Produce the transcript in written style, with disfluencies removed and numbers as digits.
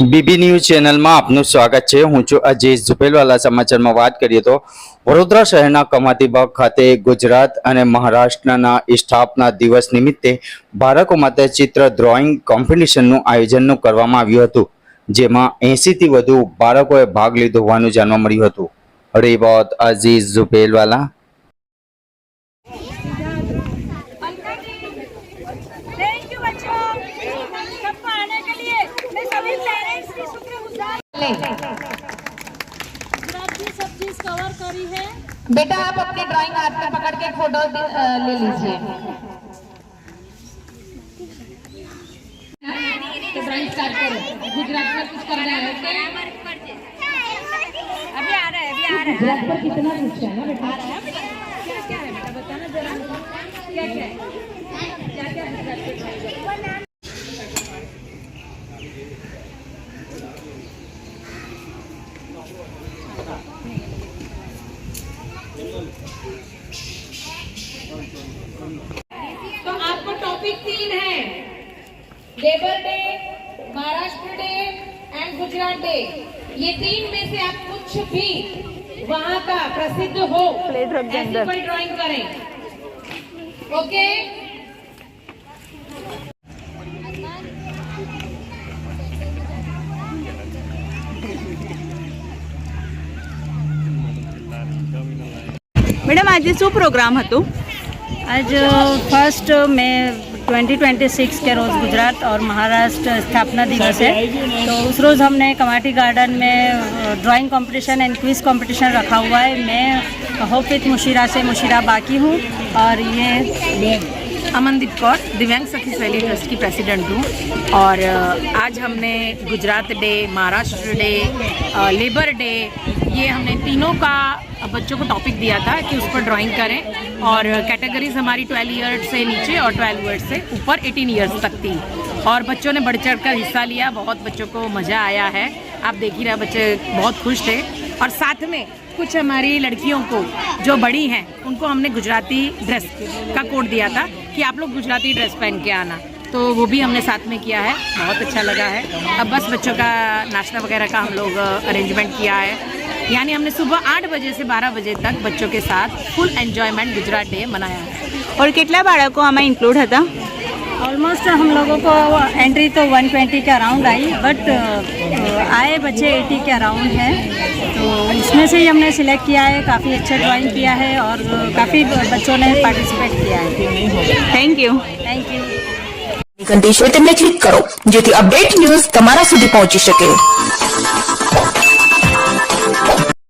बीबी news channel में आपનું સ્વાગત છે। હું છું અજીઝ ઝુપેલવાલા। સમાચારમાં વાત કરીએ તો વડોદરા શહેરના કમાટીબાગ ખાતે ગુજરાત અને મહારાષ્ટ્રના સ્થાપના દિવસ નિમિત્તે બાળકો માટે ચિત્ર ડ્રોઈંગ કોમ્પિટિશનનું આયોજન કરવામાં આવ્યું હતું, જેમાં 80 થી વધુ બાળકોએ ભાગ લીધો હોવાનું જાણવા મળ્યું હતું। રિપોર્ટ અજીઝ ઝુપેલવાલા। सब चीज कवर करी है। बेटा आप अपनी ड्राइंग हाथ में पकड़ के फोटो ले लीजिए। तो ड्राइंग स्टार्ट करो। गुजरात में कुछ करना है क्या? अभी आ रहा है, अभी आ रहा है। गुजरात पर कितना कुछ है ना बेटा? क्या क्या है बेटा, बताना जरा। क्या क्या है, क्या क्या गुजरात पे चाहिए? तो आपको टॉपिक 3 है, labour day, Maharashtra day and Gujarat day. ये 3 में से आप कुछ भी वहाँ का प्रसिद्ध हो ऐसी कोई ड्राइंग करें। ओके? मैडम आज शू प्रोग्राम हतु? आज 1 मई 2026 के रोज़ गुजरात और महाराष्ट्र स्थापना दिवस है, तो उस रोज़ हमने कमाटी गार्डन में drawing competition and quiz competition रखा हुआ है। मैं होपित मुशीरा से मुशीरा बाकी हूँ और ये अमनदीप कौर दिव्यांग सखी सहेली ट्रस्ट की प्रेसिडेंट हूँ। और आज हमने Gujarat day, Maharashtra day, labour day, ये हमने तीनों का बच्चों को टॉपिक दिया था कि उस पर ड्राइंग करें। और कैटेगरीज हमारी 12 ईयर्स से नीचे और 12 ईयर्स से ऊपर 18 ईयर्स तक थी। और बच्चों ने बढ़ चढ़ कर हिस्सा लिया, बहुत बच्चों को मज़ा आया है। आप देख ही रहे, बच्चे बहुत खुश थे। और साथ में कुछ हमारी लड़कियों को जो बड़ी हैं उनको हमने गुजराती ड्रेस का कोड दिया था कि आप लोग गुजराती ड्रेस पहन के आना, तो वो भी हमने साथ में किया है, बहुत अच्छा लगा है। अब बस बच्चों का नाश्ता वगैरह का हम लोग अरेंजमेंट किया है, यानी हमने सुबह 8 बजे से 12 बजे तक बच्चों के साथ फुल एन्जॉयमेंट गुजरात डे मनाया है। और कितना बाळको आमा इंक्लूड था? ऑलमोस्ट हम लोगों को एंट्री तो 120 के अराउंड आई, बट आए बच्चे 80 के अराउंड हैं, तो इसमें से ही हमने सिलेक्ट किया है। काफ़ी अच्छा ड्राइंग किया है और काफ़ी बच्चों ने पार्टिसिपेट किया है। Thank you. Thank you. ઘંટી છે તેમને ક્લિક કરો જેથી અપડેટ ન્યૂઝ તમારા સુધી પહોંચી શકે।